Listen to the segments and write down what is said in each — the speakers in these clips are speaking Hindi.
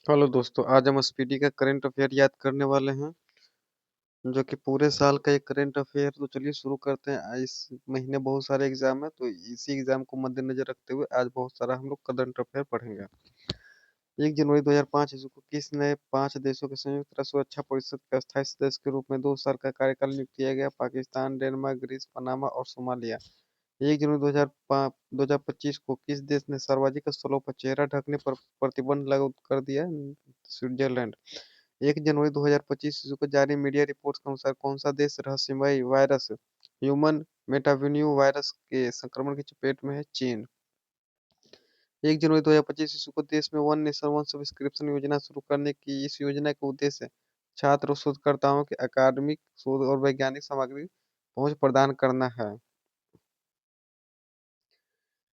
हेलो दोस्तों, आज हम स्पीडी का करंट अफेयर याद करने वाले हैं जो कि पूरे साल का एक करंट अफेयर। तो चलिए शुरू करते हैं। इस महीने बहुत सारे एग्जाम है, तो इसी एग्जाम को मद्देनजर रखते हुए आज बहुत सारा हम लोग करंट अफेयर पढ़ेंगे। 1 जनवरी 2005 ईस्वी को किस नए 5 देशों के संयुक्त राष्ट्र सुरक्षा परिषद के अस्थायी सदस्य के रूप में 2 साल का कार्यकाल नियुक्त किया गया? पाकिस्तान, डेनमार्क, ग्रीस, पनामा और सोमालिया। 1 जनवरी 2025 को किस देश ने सार्वजनिक स्थलों पर चेहरा ढकने पर प्रतिबंध लागू कर दिया? स्विट्जरलैंड। 1 जनवरी 2025 को जारी मीडिया रिपोर्ट्स के अनुसार कौन सा देश रहस्यमय वायरस ह्यूमन मेटावेन्यू वायरस के संक्रमण की चपेट में है? चीन। 1 जनवरी 2025 को देश में वन नेशन वन सब्सक्रिप्शन योजना शुरू करने की इस योजना का उद्देश्य छात्र और शोधकर्ताओं के अकादमिक शोध और वैज्ञानिक सामग्री पहुंच प्रदान करना है।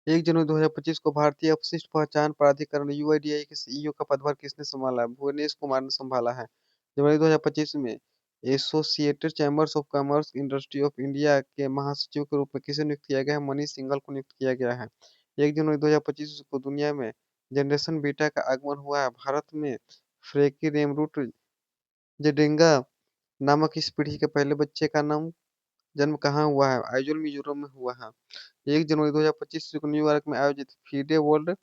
1 जनवरी 2025 को भारतीय अपशिष्ट पहचान प्राधिकरण यूआईडीआई के सीईओ का पदभार किसने संभाला? भुवनेश कुमार ने संभाला है। जनवरी 2025 में associated chambers of commerce industry of India के महासचिव के रूप में किसे नियुक्त किया गया है? मनीष सिंघल को नियुक्त किया गया है। 1 जनवरी 2025 को दुनिया में जनरेशन बीटा का आगमन हुआ है। भारत में फ्रेकी रेमरूट जेडेंगा नामक इस पीढ़ी के पहले बच्चे का नाम जन्म कहाँ हुआ है? आइजोल मिजोरम में हुआ है। 1 जनवरी 2025 को न्यूयॉर्क में आयोजित फीडे वर्ल्ड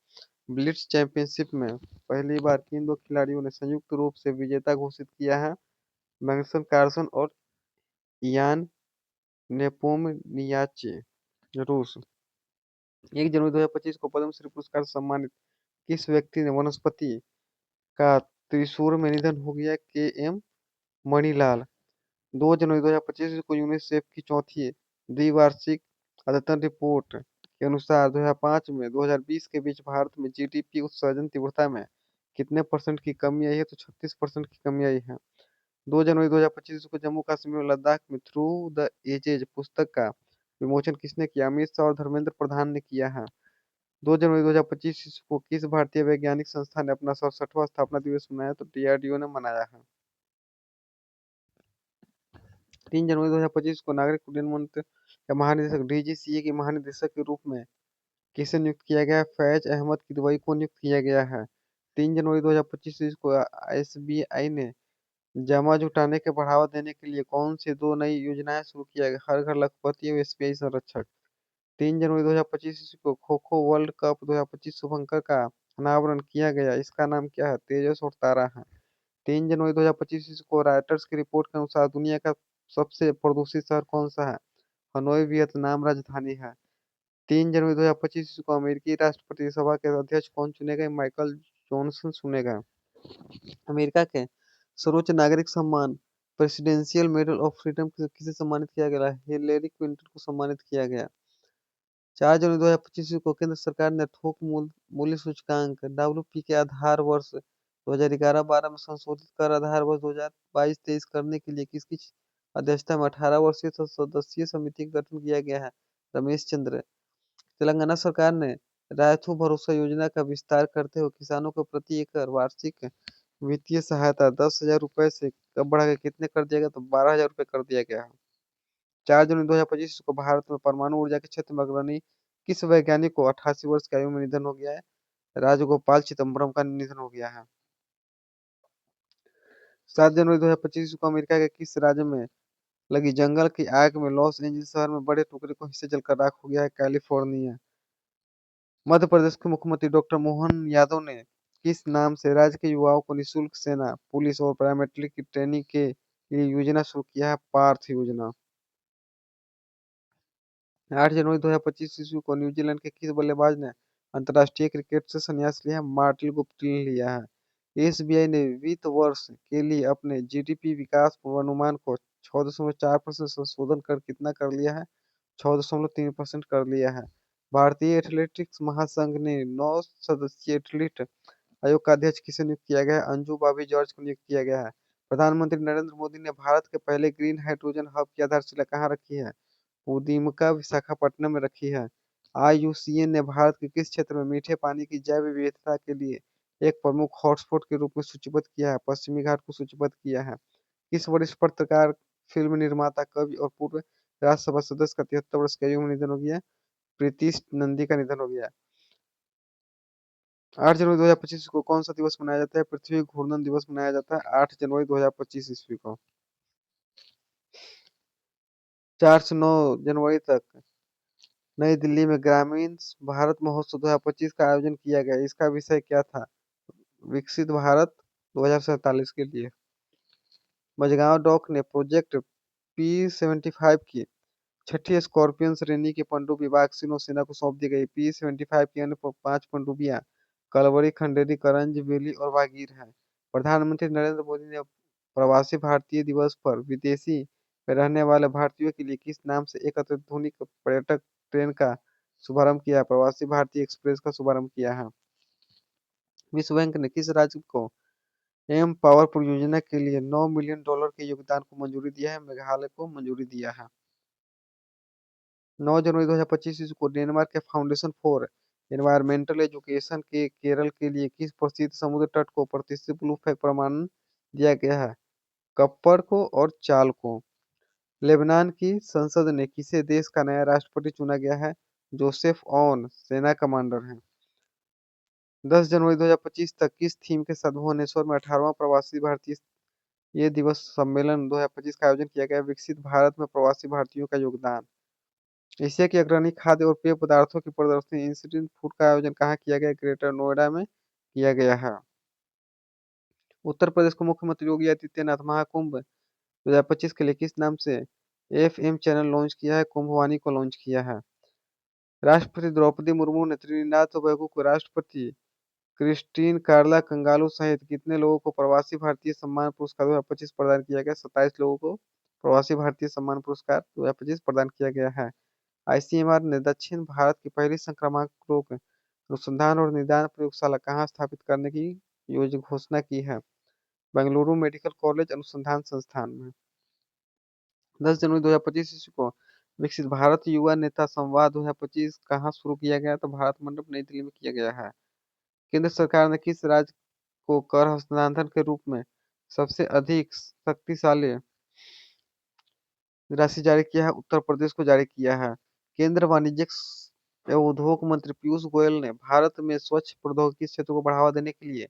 ब्लिट्ज चैंपियनशिप में पहली बार किन दो खिलाड़ियों ने संयुक्त रूप से विजेता घोषित किया है? मैग्नस कार्लसन और इयान नेपोमनियाचे। रूस। 1 जनवरी 2025 को पद्मश्री पुरस्कार से सम्मानित किस व्यक्ति ने वनस्पति का त्रिशूर में निधन हो गया? के एम मणिलाल। 2 जनवरी 2025 को यूनिसेफ की चौथी द्विवार्षिक अद्यतन रिपोर्ट के अनुसार 2005 में 2020 के बीच भारत में जीडीपी उत्सर्जन तीव्रता में कितने परसेंट की कमी आई है? तो 36% की कमी आई है। 2 जनवरी 2025 को जम्मू कश्मीर और लद्दाख में थ्रू द एजेज पुस्तक का विमोचन किसने किया? अमित शाह और धर्मेंद्र प्रधान ने किया है। 2 जनवरी 2025 को किस भारतीय वैज्ञानिक संस्थान ने अपना 67वां स्थापना दिवस मनाया? तो डीआरडीओ ने मनाया है। 3 जनवरी 2025 को नागरिक उड्डयन मंत्र या महानिदेशक डीजीसीए के महानिदेशक के रूप में किसे नियुक्त किया गया है? फैज अहमद किदवई को नियुक्त किया गया है। 3 जनवरी 2025 को एसबीआई ने जमा जुटाने के बढ़ावा देने के लिए कौन सी दो नई योजनाएं शुरू किया गया? हर घर लखपति और एसबीआई संरक्षक। 3 जनवरी 2025 को खो खो वर्ल्ड कप 2025 शुभंकर का अनावरण किया गया। इसका नाम क्या है? तेजस और तारा है। 3 जनवरी 2025 को रॉयटर्स की रिपोर्ट के अनुसार दुनिया का सबसे प्रदूषित शहर कौन सा है? हनोई वियतनाम राजधानी है। 3 जनवरी 2025 को अमेरिकी राष्ट्रपति सभा के अध्यक्ष कौन चुने गए? माइकल जॉनसन चुने गए। अमेरिका के सर्वोच्च नागरिक सम्मान प्रेसिडेंशियल मेडल ऑफ फ्रीडम किसे सम्मानित किया गया? हिलेरी क्लिंटन को सम्मानित किया गया। 4 जनवरी 2025 को केंद्र सरकार ने थोक मूल्य सूचकांक डब्ल्यूपी के आधार वर्ष 2011-12 में संशोधित कर आधार वर्ष 2022-23 करने के लिए किसकी अध्यक्षता में 18 वर्षीय सदस्यीय समिति का गठन किया गया है? रमेश चंद्र। तेलंगाना सरकार ने रायथू भरोसा योजना का विस्तार करते हुए किसानों को प्रति एकड़ वार्षिक वित्तीय सहायता 10,000 रुपए से कब बढ़ा के कितने कर दिया गया? तो 12,000 रुपए कर दिया गया है। 4 जनवरी 2025 को भारत में परमाणु ऊर्जा के क्षेत्र में अग्रणी किस वैज्ञानिक को 88 वर्ष की आयु में निधन हो गया है? राजगोपाल चिदम्बरम का निधन हो गया है। 7 जनवरी 2025 को अमेरिका के किस राज्य में लगी जंगल की आग में लॉस एंजल्स शहर में बड़े टुकड़े को हिस्से जलकर राख हो गया है? कैलिफोर्निया। मध्य प्रदेश के मुख्यमंत्री डॉक्टर मोहन यादव ने किस नाम से राज्य के युवाओं को निःशुल्क सेना, पुलिस और पैरामिलिट्री की ट्रेनिंग के लिए योजना शुरू किया है? पार्थ योजना। 8 जनवरी 2025 ईस्वी को न्यूजीलैंड के किस बल्लेबाज ने अंतर्राष्ट्रीय क्रिकेट से संन्यास लिया है? मार्टिन गुप्टिल ने लिया है। एसबीआई ने वित्त वर्ष के लिए अपने जीडीपी विकास पूर्वानुमान को 6.4% संशोधन कर कितना कर लिया है? 6.3% कर लिया है। भारतीय एथलेटिक्स महासंघ ने 9 सदस्यीय एथलीट आयोग का अध्यक्ष किसे नियुक्त किया गया है? अंजू बॉबी जॉर्ज को नियुक्त किया गया है। प्रधानमंत्री नरेंद्र मोदी ने भारत के पहले ग्रीन हाइड्रोजन हब की आधारशिला कहाँ रखी है? उदीमका विशाखापट्टनम में रखी है। आईयूसीएन ने भारत के किस क्षेत्र में मीठे पानी की जैव विविधता के लिए एक प्रमुख हॉटस्पॉट के रूप में सूचीबद्ध किया है? पश्चिमी घाट को सूचीबद्ध किया है। किस वरिष्ठ पत्रकार, फिल्म निर्माता, कवि और पूर्व राज्यसभा सदस्य का 73 वर्ष की आयु में निधन हो गया? प्रीतिश नंदी का निधन हो गया। 8 जनवरी 2025 को कौन सा दिवस मनाया जाता है? पृथ्वी घूर्णन दिवस मनाया जाता है 8 जनवरी 2025 ईस्वी को। 4 से 9 जनवरी तक नई दिल्ली में ग्रामीण भारत महोत्सव 2025 का आयोजन किया गया। इसका विषय क्या था? विकसित भारत 2047 के लिए। मझगांव डॉक ने प्रोजेक्ट P-75 की छठी स्कॉर्पियन श्रेणी की पनडुब्बी वायुसेना नौसेना को सौंप दी गई। P-75 की अन्य 5 पनडुब्बियां कलवरी, खंडेरी, करंज, बेली और वागीर हैं। प्रधानमंत्री नरेंद्र मोदी ने प्रवासी भारतीय दिवस पर विदेशी में रहने वाले भारतीयों के लिए किस नाम से एक अत्याधुनिक पर्यटक ट्रेन का शुभारंभ किया है? प्रवासी भारतीय एक्सप्रेस का शुभारंभ किया है। विश्व बैंक ने किस राज्य को एम पावर परियोजना के लिए $9 मिलियन के योगदान को मंजूरी दिया है? मेघालय को मंजूरी दिया है। 9 जनवरी 2025 ईस्वी को डेनमार्क के फाउंडेशन फॉर एनवायरमेंटल एजुकेशन के केरल के लिए किस प्रसिद्ध समुद्र तट को प्रतिष्ठित ब्लू फ्लैग प्रमाणन दिया गया है? कप्पर को और चाल को। लेबनान की संसद ने किसे देश का नया राष्ट्रपति चुना गया है? जोसेफ ऑन सेना कमांडर हैं। 10 जनवरी 2025 तक किस थीम के साथ भुवनेश्वर में 18वां प्रवासी भारतीय ये दिवस सम्मेलन 2025 का आयोजन किया गया? विकसित भारत में प्रवासी भारतीयों का योगदान। एशिया की अग्रणी खाद्य और पेय पदार्थों की प्रदर्शनी इंस्टीट्यूट फूड का आयोजन कहाँ किया गया? ग्रेटर नोएडा में किया गया है। उत्तर प्रदेश के मुख्यमंत्री योगी आदित्यनाथ महाकुंभ 2025 के लिए किस नाम से एफएम चैनल लॉन्च किया है? कुंभवानी को लॉन्च किया है। राष्ट्रपति द्रौपदी मुर्मू ने त्रिनिदाद टोबैगो को राष्ट्रपति क्रिस्टीन कार्ला कंगालू सहित कितने लोगों को प्रवासी भारतीय सम्मान पुरस्कार 2025 प्रदान किया गया? 27 लोगों को प्रवासी भारतीय सम्मान पुरस्कार 2025 प्रदान किया गया है। आईसीएमआर ने दक्षिण भारत की पहली संक्रामक रोग अनुसंधान और निदान प्रयोगशाला कहाँ स्थापित करने की योजना घोषणा की है? बेंगलुरु मेडिकल कॉलेज अनुसंधान संस्थान में। 10 जनवरी 2025 ईस्वी को विकसित भारत युवा नेता संवाद 2025 कहाँ शुरू किया गया? तो भारत मंडप नई दिल्ली में किया गया है। केंद्र सरकार ने किस राज्य को कर हस्तांतरण के रूप में सबसे अधिक शक्तिशाली राशि जारी किया है? उत्तर प्रदेश को जारी किया है। केंद्र वाणिज्य एवं उद्योग मंत्री पीयूष गोयल ने भारत में स्वच्छ प्रौद्योगिकी क्षेत्र को बढ़ावा देने के लिए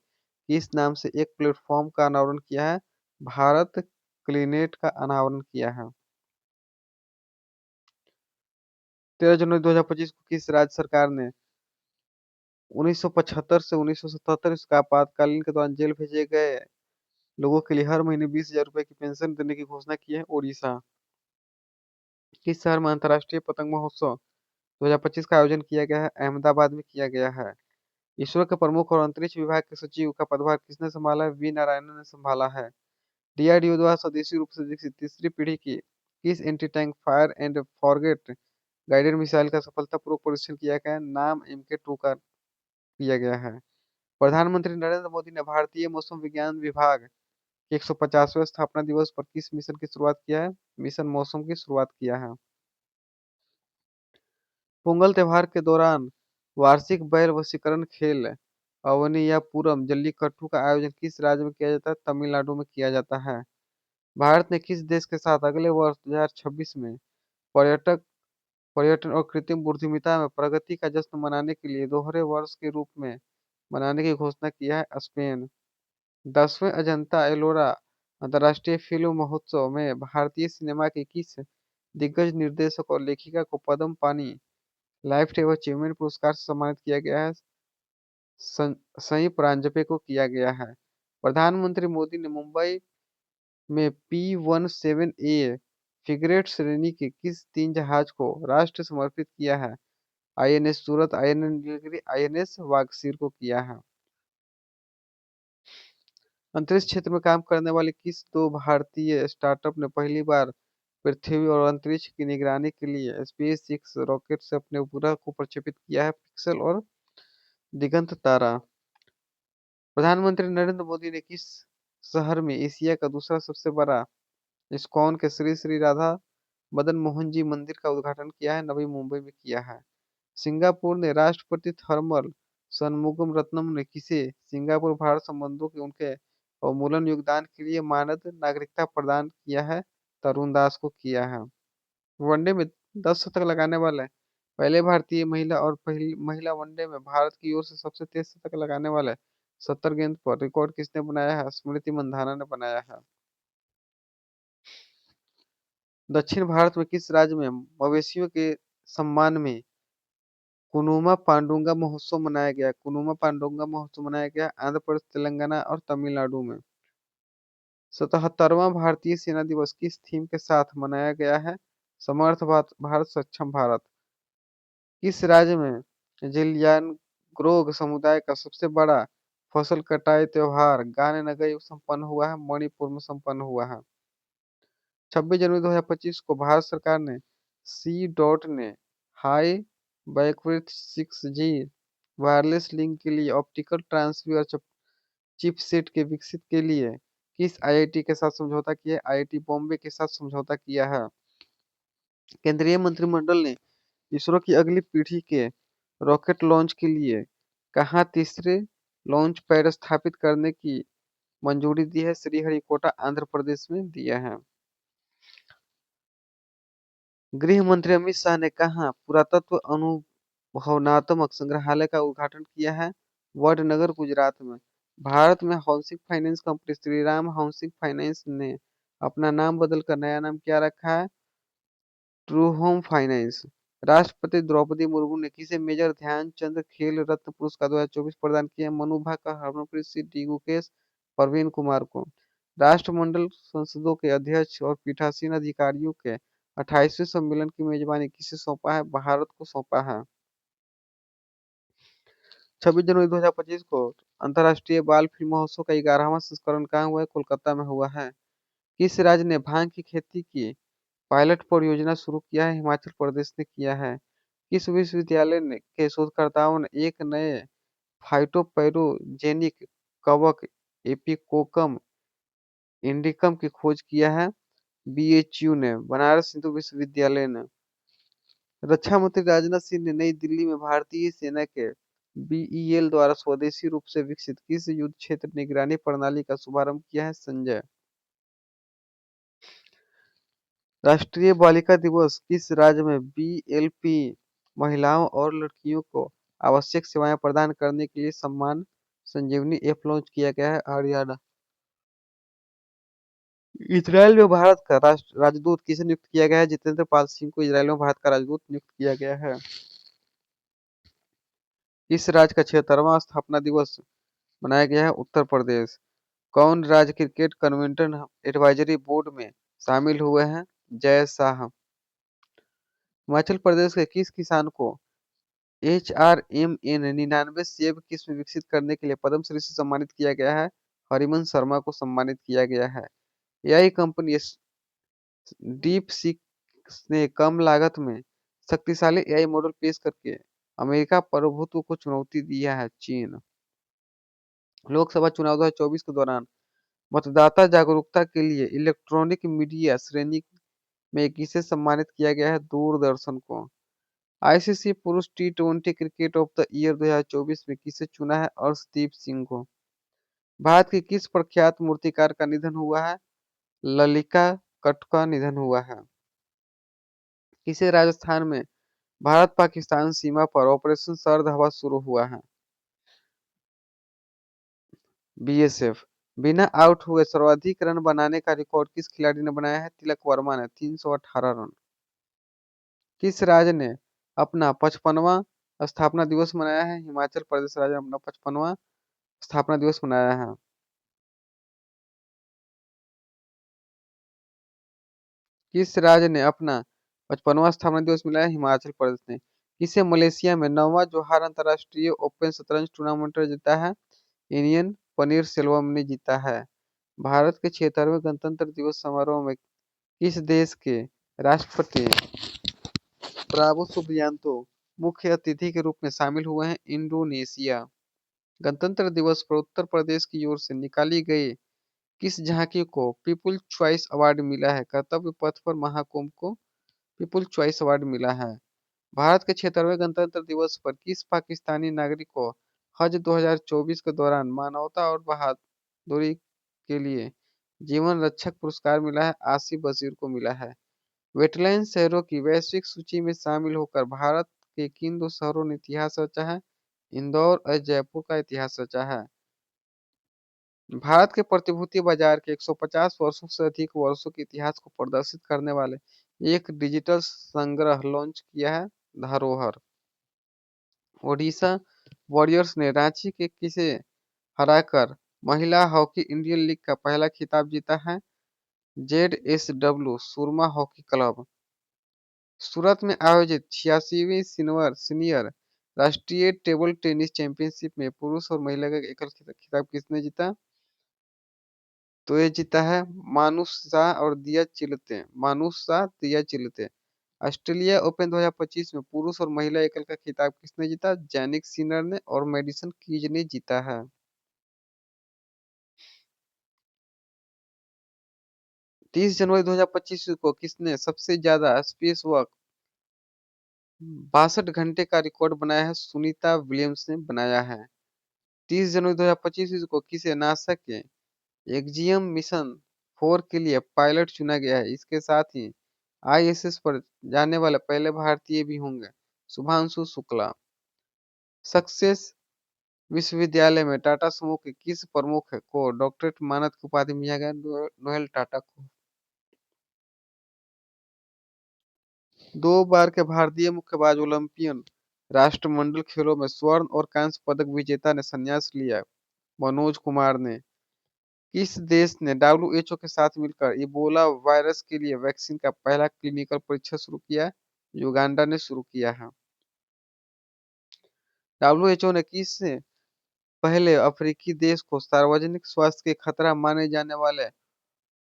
किस नाम से एक प्लेटफॉर्म का अनावरण किया है? भारत क्लीनेट का अनावरण किया है। 13 जनवरी 2025 को किस राज्य सरकार ने 1975 से 1977 इसका आपातकालीन के दौरान जेल भेजे गए लोगों के लिए हर महीने 20,000 रुपए की पेंशन देने की घोषणा की है? ओडिशा। किस शहर में अंतर्राष्ट्रीय पतंग महोत्सव 2025 का आयोजन किया गया है? अहमदाबाद में किया गया है। इसरो के प्रमुख और अंतरिक्ष विभाग के सचिव का पदभार किसने संभाला है? वी नारायणन ने संभाला है। डीआरडीओ द्वारा स्वदेशी रूप से विकसित तीसरी पीढ़ी की किस anti tank fire and forget guided missile का सफलतापूर्वक परीक्षण किया गया है? नाम MK2 का किया गया है। प्रधानमंत्री नरेंद्र मोदी ने भारतीय मौसम विज्ञान विभाग के 150वें स्थापना दिवस पर किस मिशन की शुरुआत किया है? मिशन मौसम की शुरुआत किया है। पोंगल त्योहार के दौरान वार्षिक बैल वशीकरण खेल अवनियापुरम जल्लीकट्टू का आयोजन किस राज्य में किया जाता है? तमिलनाडु में किया जाता है। भारत ने किस देश के साथ अगले वर्ष 2026 में पर्यटक पर्यटन और कृत्रिम बुद्धिमत्ता में प्रगति का जश्न मनाने के लिए दोहरे वर्ष के रूप में मनाने की घोषणा किया है? स्पेन। 10वें अजंता एलोरा अंतर्राष्ट्रीय फिल्म महोत्सव में भारतीय सिनेमा की किस दिग्गज निर्देशक और लेखिका को पद्म पानी लाइफ टाइम अचीवमेंट पुरस्कार से सम्मानित किया गया है? सई परांजपे को किया गया है। प्रधानमंत्री मोदी ने मुंबई में P-17A फ्रिगेट श्रेणी के किस 3 जहाज को राष्ट्र समर्पित किया है? आईएनएस सूरत, आईएनएस नीलगिरी, आईएनएस वागसीर को किया है। अंतरिक्ष क्षेत्र में काम करने वाले किस दो भारतीय स्टार्टअप ने पहली बार पृथ्वी और अंतरिक्ष की निगरानी के लिए SpaceX रॉकेट से अपने उपग्रह को प्रक्षेपित किया है? पिक्सल और दिगंत तारा। प्रधानमंत्री नरेंद्र मोदी ने किस शहर में एशिया का दूसरा सबसे बड़ा इस्कॉन के श्री श्री राधा मदन मोहन जी मंदिर का उद्घाटन किया है? नवी मुंबई में किया है। सिंगापुर ने राष्ट्रपति थर्मल शनमुगम रत्नम ने किसे सिंगापुर भारत संबंधों के उनके अवमूल्यन योगदान के लिए मानद नागरिकता प्रदान किया है? तरुण दास को किया है। वनडे में 10 शतक लगाने वाले पहले भारतीय महिला और पहली महिला वनडे में भारत की ओर से सबसे तेज शतक लगाने वाले 70 गेंद पर रिकॉर्ड किसने बनाया है? स्मृति मंधाना ने बनाया है। दक्षिण भारत में किस राज्य में मवेशियों के सम्मान में कुनुमा पांडुंगा महोत्सव मनाया गया? कुनुमा पांडुंगा महोत्सव मनाया गया आंध्र प्रदेश, तेलंगाना और तमिलनाडु में। 77वां भारतीय सेना दिवस किस थीम के साथ मनाया गया है? समर्थ भारत सक्षम भारत। किस राज्य में जिलयांग्रोंग समुदाय का सबसे बड़ा फसल कटाई त्योहार गाने नगई संपन्न हुआ है? मणिपुर में संपन्न हुआ है। 26 जनवरी 2025 को भारत सरकार ने सी डॉट ने हाई बैकविड्थ 6G वायरलेस लिंक के लिए ऑप्टिकल ट्रांससीवर चिपसेट के विकसित के लिए किस आईआईटी के साथ समझौता किया है? आईआईटी बॉम्बे के साथ समझौता किया है। केंद्रीय मंत्रिमंडल ने इसरो की अगली पीढ़ी के रॉकेट लॉन्च के लिए कहाँ तीसरे लॉन्च पैड स्थापित करने की मंजूरी दी है? श्रीहरिकोटा आंध्र प्रदेश में दिया है। गृह मंत्री अमित शाह ने कहा पुरातत्व अनुभवनात्मक संग्रहालय का उद्घाटन किया है? वडनगर गुजरात में। भारत में housing finance company Shriram housing finance ने अपना नाम बदलकर नया नाम क्या रखा है? True home finance. राष्ट्रपति द्रौपदी मुर्मू ने किसे मेजर ध्यानचंद खेल रत्न पुरस्कार 2024 प्रदान किया? मनु भाकर, हरमनप्रीत सिंह, डी गुकेश, प्रवीण कुमार को। राष्ट्रमंडल संसदों के अध्यक्ष और पीठासीन अधिकारियों के 28वें सम्मेलन की मेजबानी किसे सौंपा है? भारत को सौंपा है। 26 जनवरी 2025 को अंतर्राष्ट्रीय बाल फिल्म महोत्सव का 11वां संस्करण कहाँ हुआ है? कोलकाता में हुआ है। किस राज्य ने भांग की खेती की पायलट परियोजना शुरू किया है? हिमाचल प्रदेश ने किया है। किस विश्वविद्यालय के शोधकर्ताओं ने एक नए फाइटोपैथोजेनिक कवक एपिकोकम इंडिकम की खोज किया है? बीएचयू ने। बनारस हिंदू विश्वविद्यालय ने। रक्षा मंत्री राजनाथ सिंह ने नई दिल्ली में भारतीय सेना के बीईएल द्वारा स्वदेशी रूप से विकसित किस युद्ध क्षेत्र निगरानी प्रणाली का शुभारंभ किया है? संजय। राष्ट्रीय बालिका दिवस किस राज्य में बीएलपी महिलाओं और लड़कियों को आवश्यक सेवाएं प्रदान करने के लिए सम्मान संजीवनी ऐप लॉन्च किया गया है? हरियाणा। इजरायल में भारत का राजदूत किसे नियुक्त किया गया है? जितेंद्र पाल सिंह को इजरायल में भारत का राजदूत नियुक्त किया गया है। किस राज्य का 76वां स्थापना दिवस मनाया गया है? उत्तर प्रदेश। कौन राज्य क्रिकेट कन्वेंशन एडवाइजरी बोर्ड में शामिल हुए हैं? जय शाह। हिमाचल प्रदेश के किस किसान को HRMN 99 सेब किस्म विकसित करने के लिए पद्मश्री से सम्मानित किया गया है? हरिवंश शर्मा को सम्मानित किया गया है। एआई कंपनी डीप सीक ने कम लागत में शक्तिशाली एआई मॉडल पेश करके अमेरिका प्रभुत्व को चुनौती दिया है। चीन। लोकसभा चुनाव 2024 के दौरान मतदाता जागरूकता के लिए इलेक्ट्रॉनिक मीडिया श्रेणी में किसे सम्मानित किया गया है? दूरदर्शन को। आईसीसी पुरुष T20 cricket of the year 2024 में किसे चुना है? अर्शदीप सिंह को। भारत के किस प्रख्यात मूर्तिकार का निधन हुआ है? ललिता कट्ट का निधन हुआ है। किसे राजस्थान में भारत पाकिस्तान सीमा पर ऑपरेशन सर्द हवा शुरू हुआ है? बीएसएफ। बिना आउट हुए सर्वाधिक रन बनाने का रिकॉर्ड किस खिलाड़ी ने बनाया है? तिलक वर्मा ने 318 रन। किस राज्य ने अपना 55वां स्थापना दिवस मनाया है? हिमाचल प्रदेश राज्य ने अपना 55वां स्थापना दिवस मनाया है। किस राज्य ने अपना 55वां स्थापना दिवस मनाया है? हिमाचल प्रदेश ने। किसे मलेशिया में 9वां जोहार अंतरराष्ट्रीय ओपन शतरंज टूर्नामेंट जीता है? इंडियन पनीर सेल्वम ने जीता है। भारत के 76वें गणतंत्र दिवस समारोह में किस देश के राष्ट्रपति प्राबो सुबियांतो मुख्य अतिथि के रूप में शामिल हुए हैं? इंडोनेशिया। गणतंत्र दिवस पर उत्तर प्रदेश की ओर से निकाली गई किस झांकी को पीपुल्स चॉइस अवार्ड मिला है? कर्तव्य पथ पर महाकुंभ को पीपुल्स चॉइस अवार्ड मिला है। भारत के 76वें गणतंत्र दिवस पर किस पाकिस्तानी नागरिक को हज 2024 के दौरान मानवता और बहादुरी के लिए जीवन रक्षक पुरस्कार मिला है? आसिफ बशीर को मिला है। वेटलैंड शहरों की वैश्विक सूची में शामिल होकर भारत के किन दो शहरों ने इतिहास रचा है? इंदौर और जयपुर का इतिहास रचा है। भारत के प्रतिभूति बाजार के 150 वर्षों से अधिक वर्षों के इतिहास को प्रदर्शित करने वाले एक डिजिटल संग्रह लॉन्च किया है, धरोहर। ओडिशा वॉरियर्स ने रांची के किसे हराकर महिला हॉकी इंडियन लीग का पहला खिताब जीता है? जेडएसडब्ल्यू सुरमा हॉकी क्लब। सूरत में आयोजित 86वीं सीनियर राष्ट्रीय टेबल टेनिस चैंपियनशिप में पुरुष और महिला का एकल खिताब किसने जीता? तो ये जीता है मानुष शाह और दिया चिलते। मानुष शाह, दिया चिलते। ऑस्ट्रेलिया ओपन 2025 में पुरुष और महिला एकल का खिताब किसने जीता? जैनिक सिनर ने और मेडिसन कीज ने जीता है। 30 जनवरी 2025 को किसने सबसे ज्यादा स्पेस वॉक 62 घंटे का रिकॉर्ड बनाया है? सुनीता विलियम्स ने बनाया है। 30 जनवरी 2025 को किसे नासा के एक्जियम मिशन 4 के लिए पायलट चुना गया है? इसके साथ ही आईएसएस पर जाने वाले पहले भारतीय भी होंगे, शुभांशु शुक्ला। सक्सेस विश्वविद्यालय में टाटा समूह के किस प्रमुख को डॉक्टरेट मानद की उपाधि मिला गया? नोएल टाटा को। 2 बार के भारतीय मुक्केबाज ओलंपियन राष्ट्रमंडल खेलों में स्वर्ण और कांस्य पदक विजेता ने संन्यास लिया, मनोज कुमार ने। किस देश ने डब्ल्यूएचओ के साथ मिलकर इबोला वायरस के लिए वैक्सीन का पहला क्लिनिकल परीक्षण शुरू किया? युगांडा ने शुरू किया है। डब्ल्यूएचओ ने किस पहले अफ्रीकी देश को सार्वजनिक स्वास्थ्य के खतरा माने जाने वाले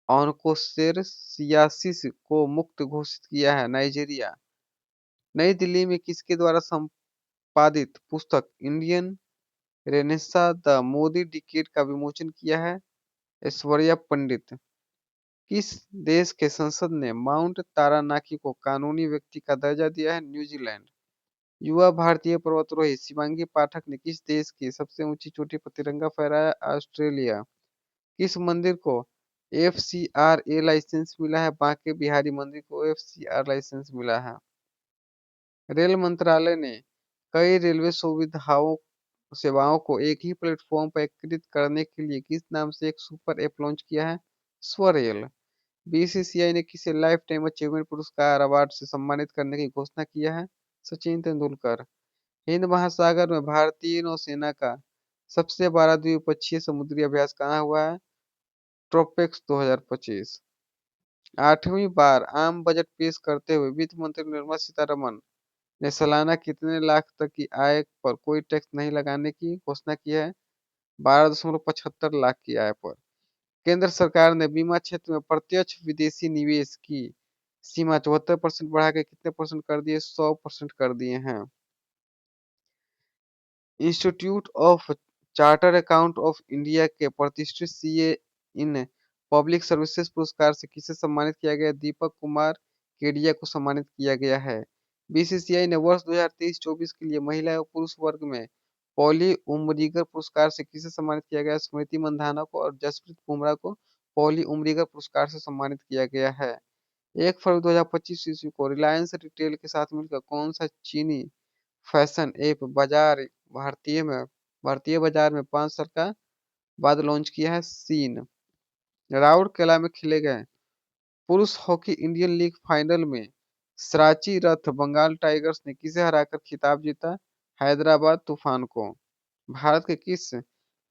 ऑन्कोसेरसियासिस को मुक्त घोषित किया है? नाइजीरिया। नई दिल्ली में किसके द्वारा संपादित पुस्तक Indian renaissance the Modi decade का विमोचन किया है? ऐश्वर्या पंडित। किस देश के संसद ने माउंट तारानाकी को कानूनी व्यक्ति का दर्जा दिया है? न्यूजीलैंड। युवा भारतीय पर्वतारोही शिवांगी पाठक ने किस देश की सबसे ऊंची चोटी पर तिरंगा फहराया? ऑस्ट्रेलिया। किस मंदिर को एफसीआरए लाइसेंस मिला है? बांके बिहारी मंदिर को एफसीआर लाइसेंस मिला है। रेल मंत्रालय ने कई रेलवे सुविधाओं सेवाओं को एक ही प्लेटफॉर्म पर एकीकृत करने के लिए किस नाम से एक सुपर ऐप लॉन्च किया है? स्वरेल। बीसीसीआई ने किसे लाइफ टाइम अचीवमेंट पुरस्कार अवार्ड से सम्मानित करने की घोषणा किया है? सचिन तेंदुलकर। हिंद महासागर में भारतीय नौसेना का सबसे बड़ा द्विपक्षीय समुद्री अभ्यास कहाँ हुआ है? ट्रोपेक्स 2025। 8वीं बार आम बजट पेश करते हुए वित्त मंत्री निर्मला सीतारमण ने सालाना कितने लाख तक की आय पर कोई टैक्स नहीं लगाने की घोषणा की है? 12.75 लाख की आय पर। केंद्र सरकार ने बीमा क्षेत्र में प्रत्यक्ष विदेशी निवेश की सीमा 74% बढ़ा के कितने परसेंट कर दिए? 100% कर दिए हैं। Institute of charter account of India के प्रतिष्ठित सीए इन पब्लिक सर्विसेज पुरस्कार से किसे सम्मानित किया गया? दीपक कुमार केडिया को सम्मानित किया गया है। बीसीसीआई ने वर्ष 2023-24 के लिए महिला और पुरुष वर्ग में पॉली उमरीगर पुरस्कार से किसे सम्मानित किया गया? स्मृति मंधाना को और जसप्रीत बुमराह को पॉली उमरीगर पुरस्कार से सम्मानित किया गया है। 1 फरवरी 2025 ईस्वी को रिलायंस रिटेल के साथ मिलकर कौन सा चीनी फैशन ऐप भारतीय बाजार में 5 साल का बाद लॉन्च किया है? सीन। राउरकेला में खेले गए पुरुष हॉकी इंडियन लीग फाइनल में सराची रथ बंगाल टाइगर्स ने किसे हराकर खिताब जीता? हैदराबाद तूफान को। भारत के किस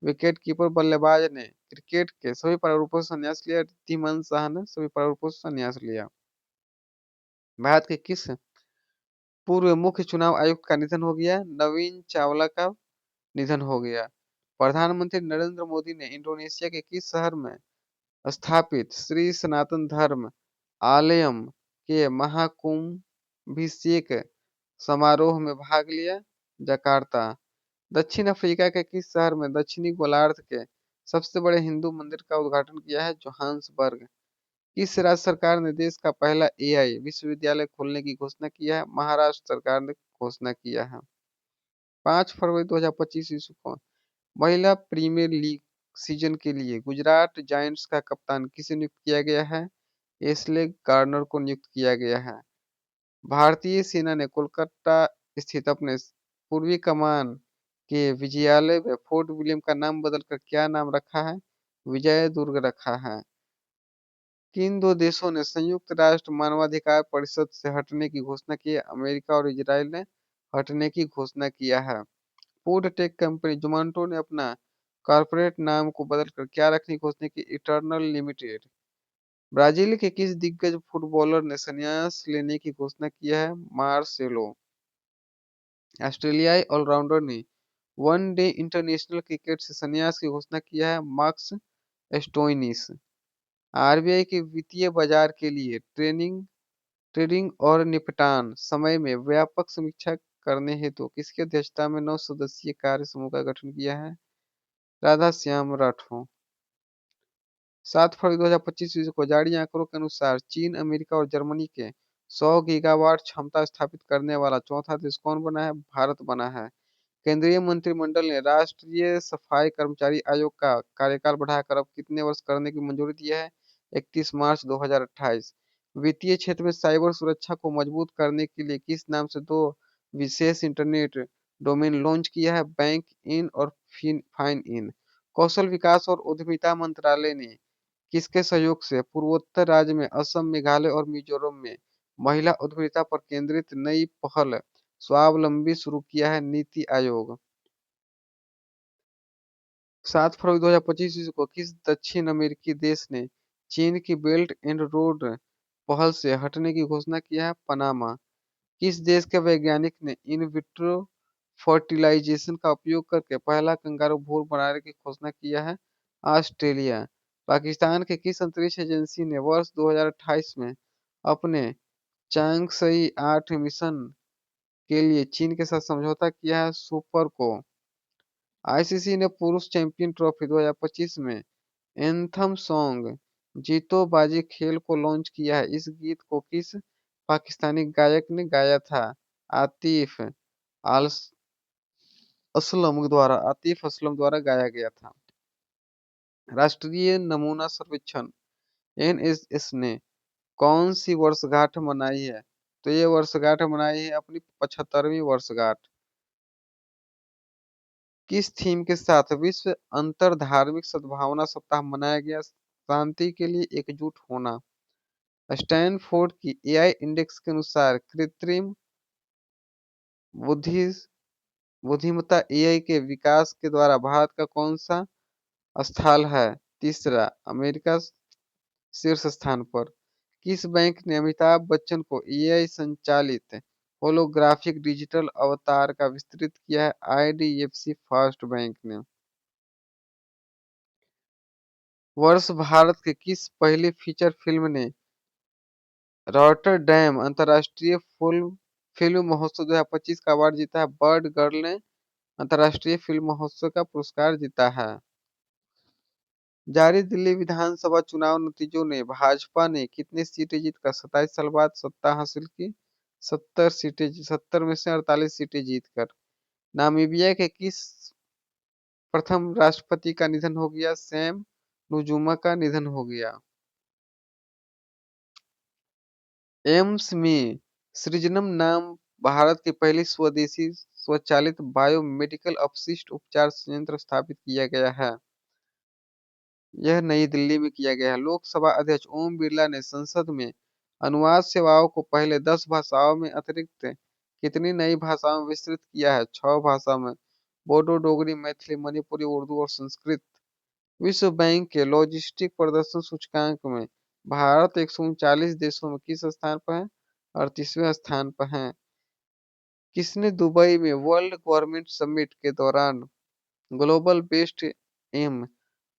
विकेटकीपर बल्लेबाज ने क्रिकेट के सभी प्रारूपों से संन्यास लिया? रिद्धिमान साहा ने सभी प्रारूपों से संन्यास लिया। भारत के किस पूर्व मुख्य चुनाव आयुक्त का निधन हो गया? नवीन चावला का निधन हो गया। प्रधानमंत्री नरेंद्र मोदी ने इंडोनेशिया के किस शहर में स्थापित श्री सनातन धर्म आलयम के महाकुंभिषेक समारोह में भाग लिया? जकार्ता। दक्षिण अफ्रीका के किस शहर में दक्षिणी गोलार्ध के सबसे बड़े हिंदू मंदिर का उद्घाटन किया है? जोहान्सबर्ग। किस राज्य सरकार ने देश का पहला एआई विश्वविद्यालय खोलने की घोषणा किया है? महाराष्ट्र सरकार ने घोषणा किया है। 5 फरवरी 2025 ईस्वी को महिला प्रीमियर लीग सीजन के लिए गुजरात जायंट्स का कप्तान किसे नियुक्त किया गया है? एशले गार्नर को नियुक्त किया गया है। भारतीय सेना ने कोलकाता स्थित अपने पूर्वी कमान के विजयालय में फोर्ट विलियम का नाम बदलकर क्या नाम रखा है? विजय दुर्ग रखा है। किन दो देशों ने संयुक्त राष्ट्र मानवाधिकार परिषद से हटने की घोषणा की है? अमेरिका और इजराइल ने हटने की घोषणा किया है। फूड टेक कंपनी जोमेटो ने अपना कॉर्पोरेट नाम को बदलकर क्या रखने की घोषणा की? Eternal limited. ब्राजील के किस दिग्गज फुटबॉलर ने संन्यास लेने की घोषणा की है? मार्सेलो। ऑस्ट्रेलियाई ऑलराउंडर ने वनडे इंटरनेशनल क्रिकेट से संन्यास की घोषणा किया है? Marcus Stoinis. आरबीआई के वित्तीय बाजार के लिए ट्रेडिंग और निपटान समय में व्यापक समीक्षा करने हेतु किसकी अध्यक्षता में 9 सदस्यीय कार्य समूह का गठन किया है? राधा श्याम राठौर। 7 फरवरी 2025 ईस्वी को जारी आंकड़ों के अनुसार चीन, अमेरिका और जर्मनी के 100 गीगावाट क्षमता स्थापित करने वाला चौथा देश कौन बना है? भारत बना है। केंद्रीय मंत्रिमंडल ने राष्ट्रीय सफाई कर्मचारी आयोग का कार्यकाल बढ़ाकर अब कितने वर्ष करने की मंजूरी दी है? 31 मार्च 2028। वित्तीय क्षेत्र में साइबर सुरक्षा को मजबूत करने के लिए किस नाम से दो विशेष इंटरनेट डोमेन लॉन्च किया है? बैंक इन और फाइन इन। कौशल विकास और उद्यमिता मंत्रालय ने किसके सहयोग से पूर्वोत्तर राज्य में असम, मेघालय और मिजोरम में महिला उद्यमिता पर केंद्रित नई पहल स्वावलंबी शुरू किया है? नीति आयोग। 7 फरवरी 2025 ईस्वी को किस दक्षिण अमेरिकी देश ने चीन की बेल्ट एंड रोड पहल से हटने की घोषणा की है? पनामा। किस देश के वैज्ञानिक ने इन विट्रो फर्टिलाइजेशन का उपयोग करके पहला कंगारू भ्रूण बनाने की घोषणा किया है? ऑस्ट्रेलिया। पाकिस्तान के किस अंतरिक्ष एजेंसी ने वर्ष 2028 में अपने चांगसई 8 मिशन के लिए चीन के साथ समझौता किया है? सुपर को। आईसीसी ने पुरुष चैंपियन ट्रॉफी 2025 में एंथम सॉन्ग जीतो बाजी खेल को लॉन्च किया है। इस गीत को किस पाकिस्तानी गायक ने गाया था? आतिफ आल- आतिफ असलम द्वारा गाया गया था। राष्ट्रीय नमूना सर्वेक्षण एनएसएस ने कौन सी वर्षगांठ मनाई है? तो ये वर्षगांठ मनाई है अपनी 75वीं वर्षगांठ। किस थीम के साथ विश्व अंतर धार्मिक सद्भावना सप्ताह मनाया गया? शांति के लिए एकजुट होना। स्टैनफोर्ड की एआई इंडेक्स के अनुसार कृत्रिम बुद्धि बुद्धिमत्ता एआई के विकास के द्वारा भारत का कौन सा स्थान है? तीसरा। अमेरिका शीर्ष स्थान पर। किस बैंक ने अमिताभ बच्चन को एआई संचालित होलोग्राफिक डिजिटल अवतार का विस्तृत किया है? आईडीएफसी फर्स्ट बैंक ने। वर्ष भारत के किस पहली फीचर फिल्म ने रॉटरडैम अंतर्राष्ट्रीय फिल्म महोत्सव 2025 का अवार्ड जीता है? बर्ड गर्ल ने अंतर्राष्ट्रीय फिल्म महोत्सव का पुरस्कार जीता है। जारी दिल्ली विधानसभा चुनाव नतीजों ने भाजपा ने कितनी सीटें जीतकर 27 साल बाद सत्ता हासिल की? 70 में से 48 सीटें जीतकर। नामीबिया के किस प्रथम राष्ट्रपति का निधन हो गया? सैम नुजुमा का निधन हो गया। एम्स में सृजनम नाम भारत की पहली स्वदेशी स्वचालित बायोमेडिकल अपशिष्ट उपचार संयंत्र स्थापित किया गया है। यह नई दिल्ली में किया गया है। लोकसभा अध्यक्ष ओम बिरला ने संसद में अनुवाद सेवाओं को पहले 10 भाषाओं में अतिरिक्त कितनी नई भाषाओं में विस्तृत किया है? 6 भाषा में। बोडो, डोगरी, मैथिली, मणिपुरी, उर्दू और संस्कृत। विश्व बैंक के लॉजिस्टिक प्रदर्शन सूचकांक में भारत 139 देशों में किस स्थान पर है? 38वें स्थान पर है। किसने दुबई में वर्ल्ड गवर्नमेंट समिट के दौरान global best M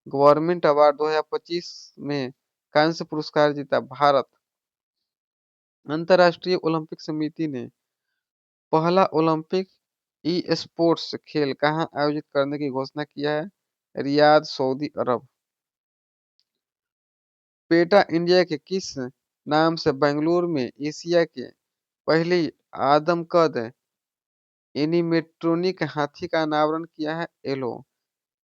government award 2025 में कांस्य पुरस्कार जीता? भारत। अंतर्राष्ट्रीय ओलंपिक समिति ने पहला ओलंपिक ई स्पोर्ट्स खेल कहाँ आयोजित करने की घोषणा किया है? रियाद, सऊदी अरब। पेटा इंडिया के किस नाम से बेंगलुरु में एशिया के पहली आदमकद एनिमेट्रोनिक हाथी का अनावरण किया है? एलो।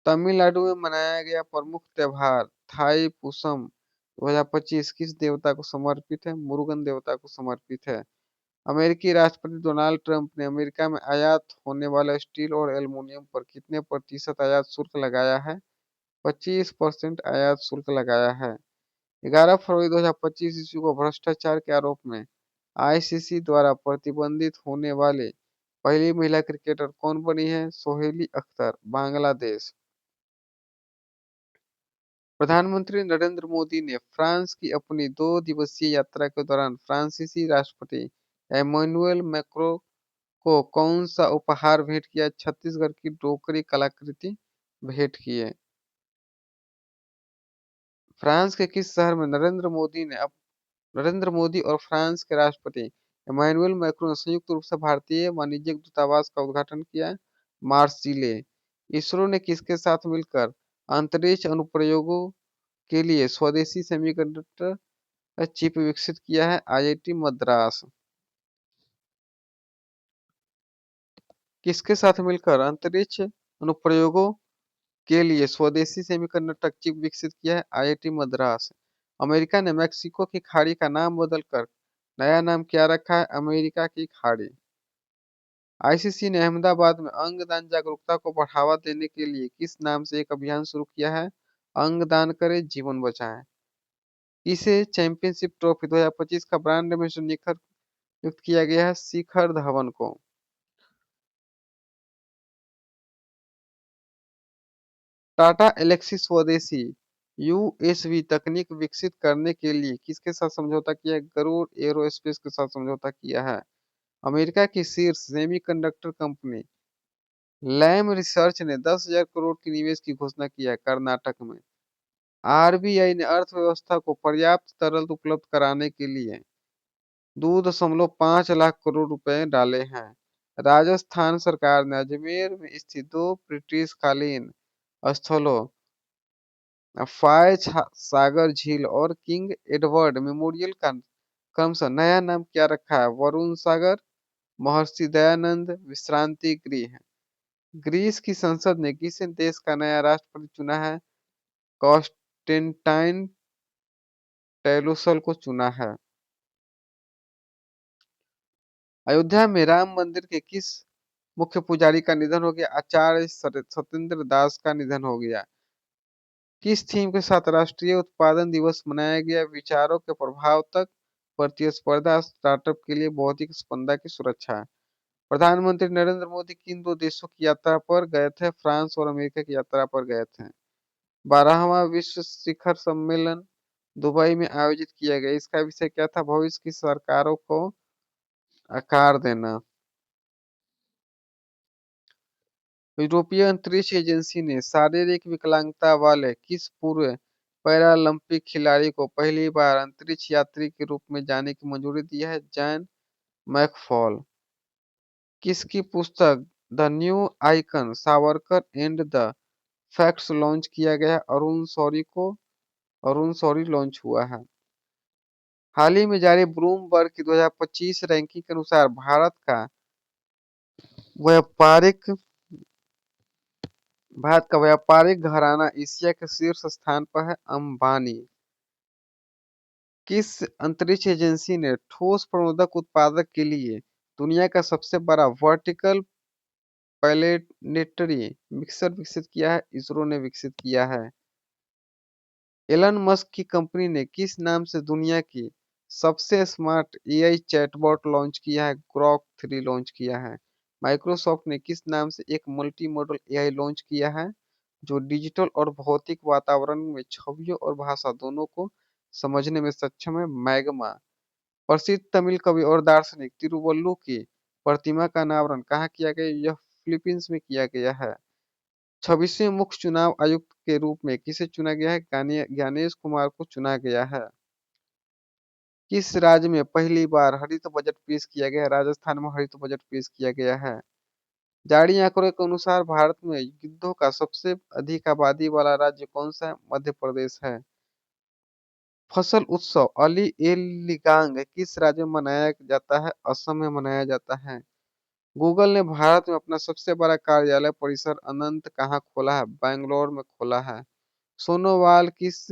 तमिलनाडु में मनाया गया प्रमुख त्योहार थाई पुसम 2025 किस देवता को समर्पित है? मुरुगन देवता को समर्पित है। अमेरिकी राष्ट्रपति डोनाल्ड ट्रंप ने अमेरिका में आयात होने वाले स्टील और एल्युमिनियम पर कितने प्रतिशत आयात शुल्क लगाया है? 25% आयात शुल्क लगाया है। 11 फरवरी 2025 ईस्वी को भ्रष्टाचार के आरोप में आईसीसी द्वारा प्रतिबंधित होने वाले पहली महिला क्रिकेटर कौन बनी है? सोहेली अख्तर, बांग्लादेश। प्रधानमंत्री नरेंद्र मोदी ने फ्रांस की अपनी 2 दिवसीय यात्रा के दौरान फ्रांसीसी राष्ट्रपति एमेनुएल मैक्रों को कौन सा उपहार भेंट किया? छत्तीसगढ़ की डोकरी कलाकृति भेंट की है। फ्रांस के किस शहर में नरेंद्र मोदी और फ्रांस के राष्ट्रपति इमैनुअल मैक्रों ने संयुक्त रूप से भारतीय वाणिज्यिक दूतावास का उद्घाटन किया? मार्सिले। इसरो ने किसके साथ मिलकर अंतरिक्ष अनुप्रयोगों के लिए स्वदेशी सेमीकंडक्टर चिप विकसित किया है? आईआईटी मद्रास। किसके साथ मिलकर अंतरिक्ष अनुप्रयोगों के लिए स्वदेशी सेमीकंडक्टर चिप विकसित किया है? आईआईटी मद्रास। अमेरिका ने मेक्सिको की खाड़ी का नाम बदलकर नया नाम क्या रखा है? अमेरिका की खाड़ी। आईसीसी ने अहमदाबाद में अंगदान जागरूकता को बढ़ावा देने के लिए किस नाम से एक अभियान शुरू किया है? अंगदान करें, जीवन बचाएं। इसे चैंपियनशिप ट्रॉफी 2025 का ब्रांड एम्बेसडर नियुक्त किया गया है? शिखर धवन को। टाटा एलेक्सी स्वदेशी यूएसवी तकनीक विकसित करने के लिए किसके साथ समझौता किया है? गरुड़ एरोस्पेस के साथ समझौता किया है। अमेरिका की शीर्ष सेमीकंडक्टर कंपनी लैम रिसर्च ने 10,000 करोड़ की निवेश की घोषणा की है कर्नाटक में। आरबीआई ने अर्थव्यवस्था को पर्याप्त तरल उपलब्ध कराने के लिए 2.5 लाख करोड़ रुपए डाले हैं। राजस्थान सरकार ने अजमेर में स्थित 2 ब्रिटिशकालीन स्थलों फॉय सागर झील और किंग एडवर्ड मेमोरियल का क्रमशः नया नाम क्या रखा है? वरुण सागर, महर्षि दयानंद विश्रांति गृह। ग्रीस की संसद ने किस देश का नया राष्ट्रपति चुना है? कॉन्स्टेंटाइन टेलुसल को चुना है। अयोध्या में राम मंदिर के किस मुख्य पुजारी का निधन हो गया? आचार्य सत्येंद्र दास का निधन हो गया। किस थीम के साथ राष्ट्रीय उत्पादन दिवस मनाया गया? विचारों के प्रभाव तक प्रतिस्पर्धा स्टार्टअप के लिए बौद्धिक संपदा की सुरक्षा। प्रधानमंत्री नरेंद्र मोदी किन 2 देशों की यात्रा पर गए थे? फ्रांस और अमेरिका की यात्रा पर गए थे। 12वां विश्व शिखर सम्मेलन दुबई में आयोजित किया गया। इसका विषय क्या था? भविष्य की सरकारों को आकार देना। यूरोपीय अंतरिक्ष एजेंसी ने शारीरिक विकलांगता वाले किस पूर्व पैरालंपिक खिलाड़ी को पहली बार अंतरिक्ष यात्री के रूप में जाने की मंजूरी दी है? जैन मैकफॉल। किसकी पुस्तक the new icon Savarkar and the facts launch किया गया? अरुण शौरी लॉन्च हुआ है। हाल ही में जारी ब्लूमबर्ग की 2025 रैंकिंग के अनुसार व्यापारिक भारत का व्यापारिक घराना एशिया के शीर्ष स्थान पर है, अंबानी। किस अंतरिक्ष एजेंसी ने ठोस प्रणोदक उत्पादक के लिए दुनिया का सबसे बड़ा वर्टिकल प्लैनेटरी मिक्सर विकसित किया है? इसरो ने विकसित किया है। एलन मस्क की कंपनी ने किस नाम से दुनिया की सबसे स्मार्ट एआई चैटबॉट लॉन्च किया है? ग्रॉक 3 लॉन्च किया है। माइक्रोसॉफ्ट ने किस नाम से एक मल्टी मॉडल एआई लॉन्च किया है जो डिजिटल और भौतिक वातावरण में छवियों और भाषा दोनों को समझने में सक्षम है? मैग्मा। प्रसिद्ध तमिल कवि और दार्शनिक तिरुवल्लु की प्रतिमा का अनावरण कहाँ किया गया? यह फिलीपींस में किया गया है। 26वें मुख्य चुनाव आयुक्त के रूप में किसे चुना गया है? ज्ञानेश कुमार को चुना गया है। किस राज्य में पहली बार हरित बजट पेश किया गया है? राजस्थान में हरित बजट पेश किया गया है। जारी आंकड़ों के अनुसार भारत में गिद्धों का सबसे अधिक आबादी वाला राज्य कौन सा है? मध्य प्रदेश है। फसल उत्सव अली ए लिगांग किस राज्य में मनाया जाता है? असम में मनाया जाता है। गूगल ने भारत में अपना सबसे बड़ा कार्यालय परिसर अनंत कहाँ खोला है? बैंगलोर में खोला है। सोनोवाल किस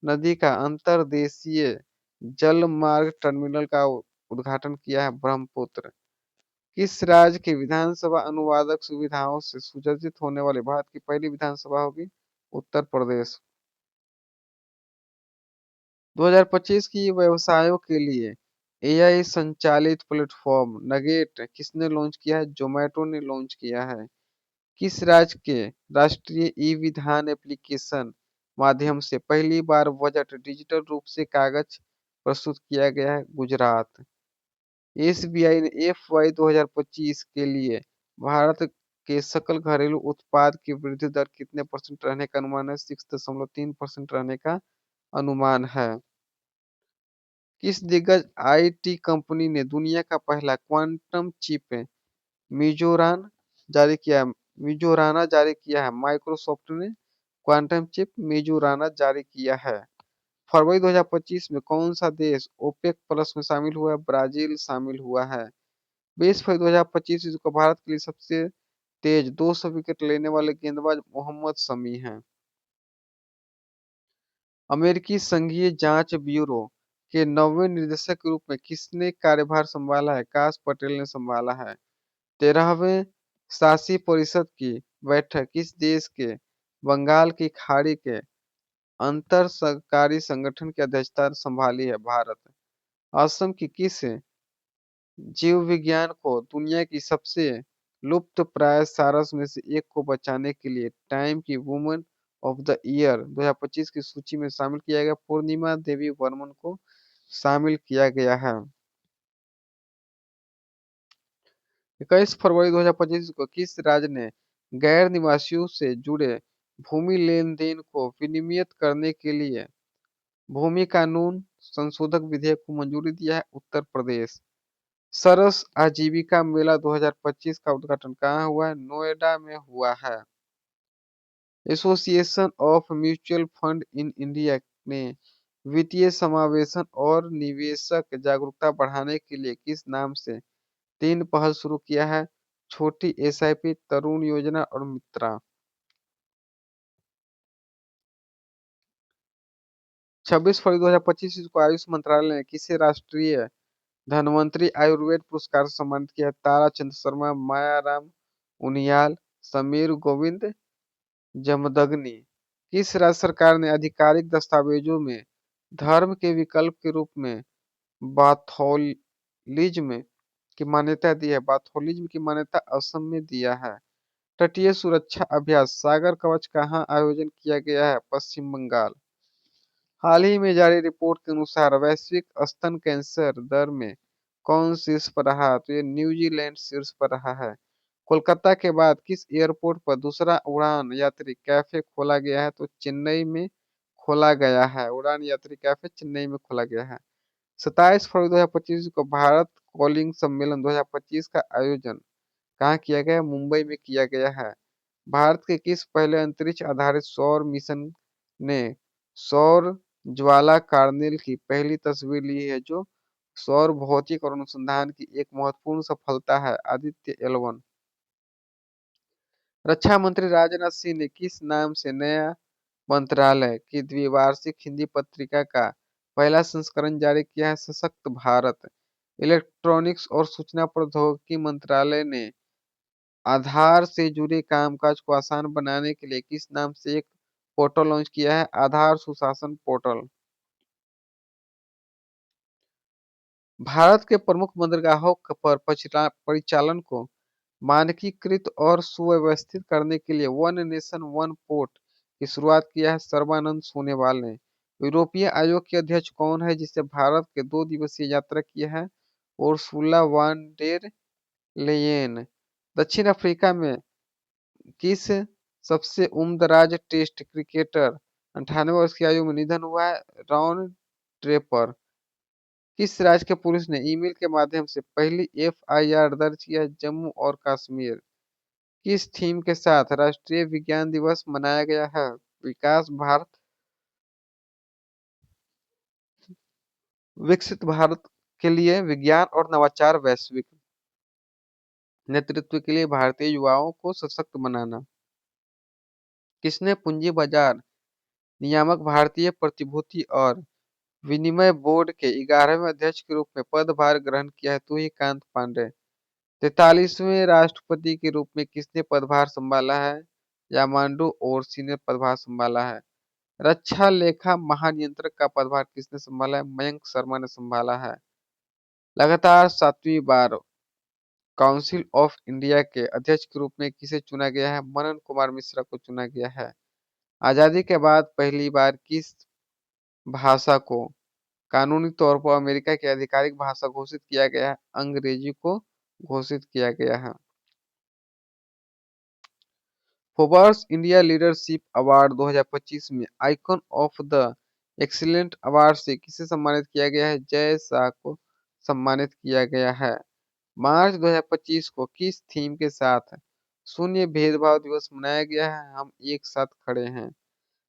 नदी का अंतर्देशीय जलमार्ग टर्मिनल का उद्घाटन किया है? ब्रह्मपुत्र। किस राज्य की विधानसभा अनुवादक सुविधाओं से सुसज्जित होने वाली भारत की पहली विधानसभा होगी? उत्तर प्रदेश। 2025 की व्यवसायों के लिए एआई संचालित प्लेटफॉर्म नगेट किसने लॉन्च किया है? जोमेटो ने लॉन्च किया है। किस राज्य के राष्ट्रीय ई विधान एप्लीकेशन माध्यम से पहली बार बजट डिजिटल रूप से कागज प्रस्तुत किया गया है? गुजरात। एसबीआई ने एफवाई 2025 के लिए भारत के सकल घरेलू उत्पाद की वृद्धि दर कितने परसेंट रहने का अनुमान है? 6.3% रहने का अनुमान है। किस दिग्गज आईटी कंपनी ने दुनिया का पहला क्वांटम चिप मिजोरान जारी किया है? मिजोराना जारी किया है। माइक्रोसॉफ्ट ने क्वांटम चिप मिजोराना जारी किया है। फरवरी 2025 में कौन सा देश ओपेक प्लस में शामिल हुआ है? ब्राजील शामिल हुआ है। 20 फरवरी 2025 को भारत के लिए सबसे तेज 200 विकेट लेने वाले गेंदबाज मोहम्मद शमी हैं। अमेरिकी संघीय जांच ब्यूरो के नौवें निदेशक के रूप में किसने कार्यभार संभाला है? काश पटेल ने संभाला है। 13वें शासी परिषद की बैठक किस देश के बंगाल की खाड़ी के अंतर सरकारी संगठन की अध्यक्षता संभाली है? भारत। असम की किस जीव विज्ञान को दुनिया की सबसे लुप्त प्राय सारस में से एक को बचाने के लिए टाइम की वुमन ऑफ द ईयर 2025 की सूची में शामिल किया गया? पूर्णिमा देवी वर्मन को शामिल किया गया है। 21 फरवरी 2025 को किस राज्य ने गैर निवासियों से जुड़े भूमि लेन देन को विनियमित करने के लिए भूमि कानून संशोधक विधेयक को मंजूरी दिया है? उत्तर प्रदेश। सरस आजीविका मेला 2025 का उद्घाटन कहाँ हुआ है? नोएडा में हुआ है। Association of mutual fund in India ने वित्तीय समावेशन और निवेशक जागरूकता बढ़ाने के लिए किस नाम से 3 पहल शुरू किया है? छोटी एसआईपी, तरुण योजना और मित्रा। 26 फरवरी 2025 को आयुष मंत्रालय ने किसे राष्ट्रीय धन्वंतरी आयुर्वेद पुरस्कार से सम्मानित किया? तारा चंद शर्मा, मायाराम उनियाल, समीर गोविंद जमदग्नि। किस राज्य सरकार ने आधिकारिक दस्तावेजों में धर्म के विकल्प के रूप में बाथौलिज्म की मान्यता दी है? बाथौलिज्म की मान्यता असम में दिया है। तटीय सुरक्षा अभ्यास सागर कवच कहाँ आयोजन किया गया है? पश्चिम बंगाल। हाल ही में जारी रिपोर्ट के अनुसार वैश्विक स्तन कैंसर दर में कौन शीर्ष पर रहा? तो ये न्यूजीलैंड शीर्ष पर रहा है। कोलकाता के बाद किस एयरपोर्ट पर दूसरा उड़ान यात्री कैफे खोला गया है? तो चेन्नई में खोला गया है। उड़ान यात्री कैफे चेन्नई में खोला गया है। 27 फरवरी 2025 को भारत कॉलिंग सम्मेलन 2025 का आयोजन कहाँ किया गया? मुंबई में किया गया है। भारत के किस पहले अंतरिक्ष आधारित सौर मिशन ने सौर ज्वाला कार्नेल की पहली तस्वीर ली है? जो सौर भौतिक और अनुसंधान की एक महत्वपूर्ण सफलता है। आदित्य L1। रक्षा मंत्री राजनाथ सिंह ने किस नाम से नया मंत्रालय की द्विवार्षिक हिंदी पत्रिका का पहला संस्करण जारी किया है? सशक्त भारत। इलेक्ट्रॉनिक्स और सूचना प्रौद्योगिकी मंत्रालय ने आधार से जुड़े कामकाज को आसान बनाने के लिए किस नाम से एक पोर्टल लॉन्च किया है? आधार सुशासन पोर्टल। भारत के प्रमुख बंदरगाहों पर परिचालन को मानकीकृत और सुव्यवस्थित करने के लिए वन नेशन वन पोर्ट की शुरुआत किया है? सर्बानंद सोनोवाल ने। यूरोपीय आयोग के अध्यक्ष कौन है जिसने भारत के 2 दिवसीय यात्रा की है? Ursula van der Leyen. दक्षिण अफ्रीका में किस सबसे उम्रदराज टेस्ट क्रिकेटर 98 वर्ष की आयु में निधन हुआ है? रॉन ट्रेपर। किस राज्य के पुलिस ने ईमेल के माध्यम से पहली एफआईआर दर्ज किया है? जम्मू और कश्मीर। किस थीम के साथ राष्ट्रीय विज्ञान दिवस मनाया गया है? विकास भारत विकसित भारत के लिए विज्ञान और नवाचार वैश्विक नेतृत्व के लिए भारतीय युवाओं को सशक्त बनाना। किसने पूंजी बाजार नियामक भारतीय प्रतिभूति और विनिमय बोर्ड के 11वें अध्यक्ष के रूप में पदभार ग्रहण किया है तुहिकांत पांडे। 43वें राष्ट्रपति के रूप में किसने पदभार संभाला है? यामांडू ओरसी ने पदभार संभाला है। रक्षा लेखा महानियंत्रक का पदभार किसने संभाला है? मयंक शर्मा ने संभाला है। लगातार 7वीं बार काउंसिल ऑफ इंडिया के अध्यक्ष के रूप में किसे चुना गया है? मनन कुमार मिश्रा को चुना गया है। आजादी के बाद पहली बार किस भाषा को कानूनी तौर पर अमेरिका की आधिकारिक भाषा घोषित किया गया है? अंग्रेजी को घोषित किया गया है। फोर्ब्स इंडिया लीडरशिप अवार्ड 2025 में icon of the excellent award से किसे सम्मानित किया गया है? जय शाह को सम्मानित किया गया है। मार्च 2025 को किस थीम के साथ शून्य भेदभाव दिवस मनाया गया है? हम एक साथ खड़े हैं।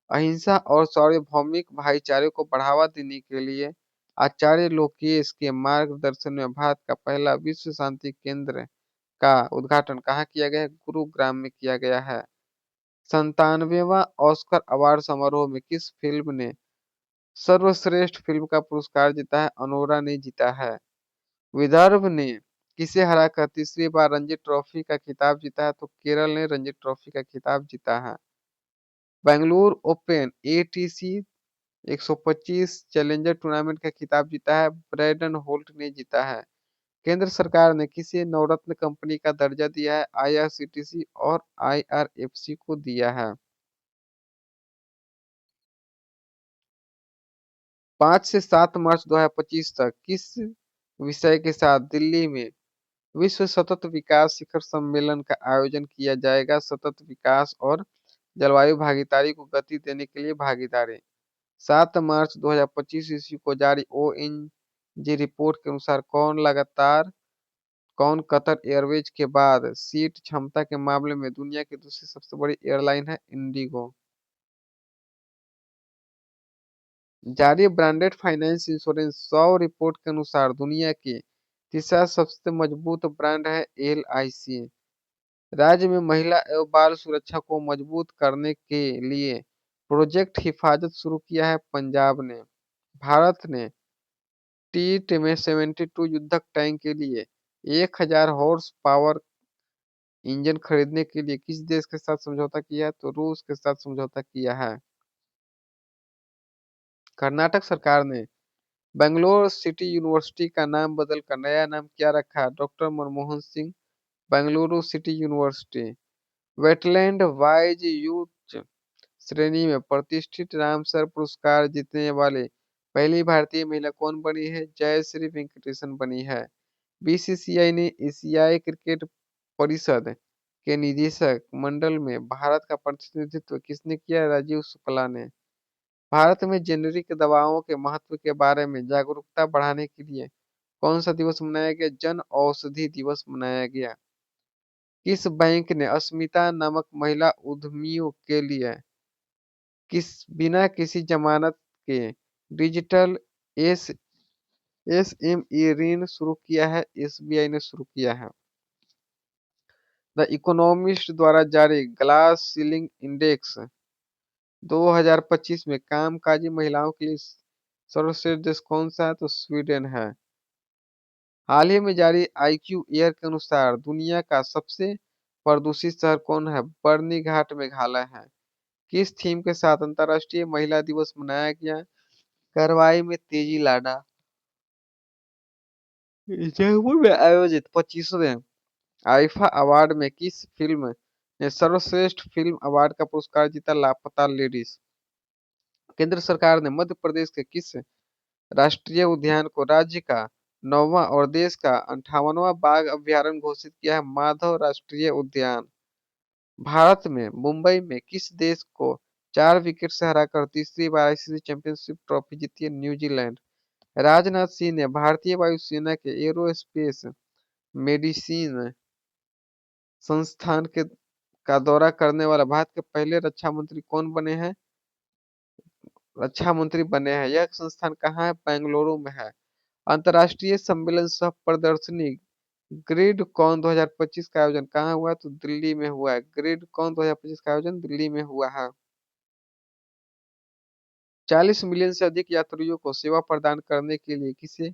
अहिंसा और सार्वभौमिक भाईचारे को बढ़ावा देने के लिए आचार्य लोकेश के मार्गदर्शन में भारत का पहला विश्व शांति केंद्र का उद्घाटन कहाँ किया गया है? गुरुग्राम में किया गया है। 97वां ऑस्कर अवार्ड समारोह में किस फिल्म ने सर्वश्रेष्ठ फिल्म का पुरस्कार जीता है? अनोरा ने जीता है। विदर्भ ने किसे हराकर तीसरी बार रणजी ट्रॉफी का खिताब जीता है? तो केरल ने रणजी ट्रॉफी का खिताब जीता है। Bengaluru open ATC 125 challenger tournament का खिताब जीता है। ब्रैडन होल्ट ने जीता है। केंद्र सरकार ने किसे नवरत्न कंपनी का दर्जा दिया है? आईआरसीटीसी और आईआरएफसी को दिया है। 5 से 7 मार्च 2025 तक किस विषय के साथ दिल्ली में विश्व सतत विकास शिखर सम्मेलन का आयोजन किया जाएगा? सतत विकास और जलवायु भागीदारी को गति देने के लिए भागीदारी। 7 मार्च 2025 ईस्वी को जारी ओएनजी रिपोर्ट के अनुसार कौन कतर एयरवेज के बाद सीट क्षमता के मामले में दुनिया की दूसरी सबसे बड़ी एयरलाइन है? इंडिगो। जारी ब्रांडेड फाइनेंस इंश्योरेंस 100 रिपोर्ट के अनुसार दुनिया की तीसरा सबसे मजबूत ब्रांड है एलआईसी। राज्य में महिला एवं बाल सुरक्षा को मजबूत करने के लिए प्रोजेक्ट हिफाजत शुरू किया है पंजाब ने। भारत ने टी में 72 युद्धक टैंक के लिए 1000 हॉर्स पावर इंजन खरीदने के लिए किस देश के साथ समझौता किया है? तो रूस के साथ समझौता किया है। कर्नाटक सरकार ने बेंगलोर सिटी यूनिवर्सिटी का नाम बदलकर नया नाम क्या रखा? Doctor Manmohan Singh Bengaluru city university. Wetland wise youth श्रेणी में प्रतिष्ठित रामसर पुरस्कार जीतने वाले पहली भारतीय महिला कौन बनी है? जयश्री वेंकटेशन बनी है। बीसीसीआई ने एशियाई क्रिकेट परिषद के निदेशक मंडल में भारत का प्रतिनिधित्व किसने किया? राजीव शुक्ला ने। भारत में जेनेरिक दवाओं के महत्व के बारे में जागरूकता बढ़ाने के लिए कौन सा दिवस मनाया गया? जन औषधि दिवस मनाया गया। किस बैंक ने अस्मिता नामक महिला उद्यमियों के लिए बिना किसी जमानत के डिजिटल एस एसएमई ऋण शुरू किया है? एसबीआई ने शुरू किया है। द इकोनॉमिस्ट द्वारा जारी ग्लास सीलिंग इंडेक्स 2025 में कामकाजी महिलाओं के लिए सर्वश्रेष्ठ देश कौन सा है? तो स्वीडन है। हाल ही में जारी आईक्यू एयर के अनुसार दुनिया का सबसे प्रदूषित शहर कौन है? बर्नी घाट मेघालय है। किस थीम के साथ अंतर्राष्ट्रीय महिला दिवस मनाया गया? कार्रवाई में तेजी लाना। जयपुर में आयोजित 25वें आईफा अवार्ड में किस फिल्म ने सर्वश्रेष्ठ फिल्म अवार्ड का पुरस्कार जीता? लापता लेडीज। केंद्र सरकार ने मध्य प्रदेश के किस राष्ट्रीय उद्यान को राज्य का 9वां और देश का 58वां बाघ अभ्यारण्य घोषित किया है? माधव राष्ट्रीय उद्यान। भारत में मुंबई में किस देश को 4 विकेट से हराकर तीसरी बार आईसीसी चैंपियनशिप ट्रॉफी जीती है? न्यूजीलैंड। राजनाथ सिंह ने भारतीय वायुसेना के एरोस्पेस मेडिसिन संस्थान के का दौरा करने वाला भारत के पहले रक्षा मंत्री बने हैं। यह संस्थान कहाँ है? बेंगलुरु में है। अंतर्राष्ट्रीय सम्मेलन सह प्रदर्शनी ग्रिड कॉन 2025 का आयोजन कहाँ हुआ है? तो दिल्ली में हुआ है। ग्रिड कॉन 2025 का आयोजन दिल्ली में हुआ है। 40 मिलियन से अधिक यात्रियों को सेवा प्रदान करने के लिए किसे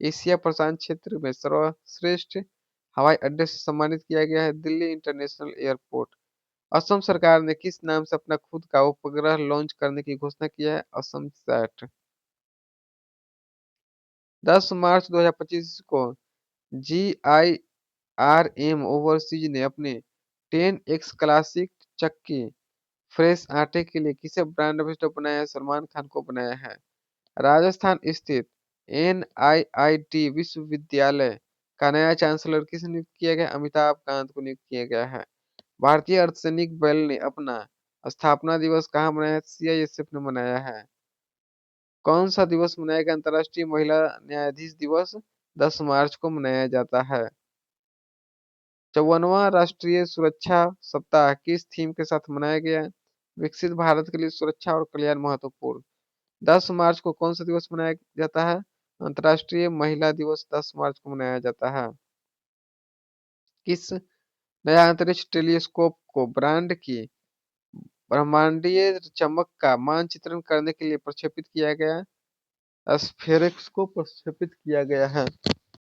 एशिया प्रशांत क्षेत्र में सर्वश्रेष्ठ हवाई अड्डे से सम्मानित किया गया है? Delhi international airport. असम सरकार ने किस नाम से अपना खुद का उपग्रह लॉन्च करने की घोषणा की है? असम सैट। 10 मार्च 2025 को GIRM ओवरसीज ने अपने 10X क्लासिक चक्की फ्रेश आटे के लिए किसे ब्रांड एम्बेसडर बनाया है? सलमान खान को बनाया है। राजस्थान स्थित NIIT विश्वविद्यालय का नया चांसलर किसे नियुक्त किया गया? अमिताभ कांत को नियुक्त किया गया है। भारतीय अर्धसैनिक बल ने अपना स्थापना दिवस कहाँ मनाया? CISF ने मनाया है। कौन सा दिवस मनाया गया? अंतर्राष्ट्रीय महिला न्यायाधीश दिवस 10 मार्च को मनाया जाता है। 54वां राष्ट्रीय सुरक्षा सप्ताह किस थीम के साथ मनाया गया? विकसित भारत के लिए सुरक्षा और कल्याण महत्वपूर्ण। 10 मार्च को कौन सा दिवस मनाया जाता है? अंतर्राष्ट्रीय महिला दिवस 10 मार्च को मनाया जाता है। किस नया अंतरिक्ष टेलीस्कोप को ब्रह्मांड की ब्रह्मांडीय चमक का मानचित्रण करने के लिए प्रक्षेपित किया गया? स्फेरिक्स को प्रक्षेपित किया गया है।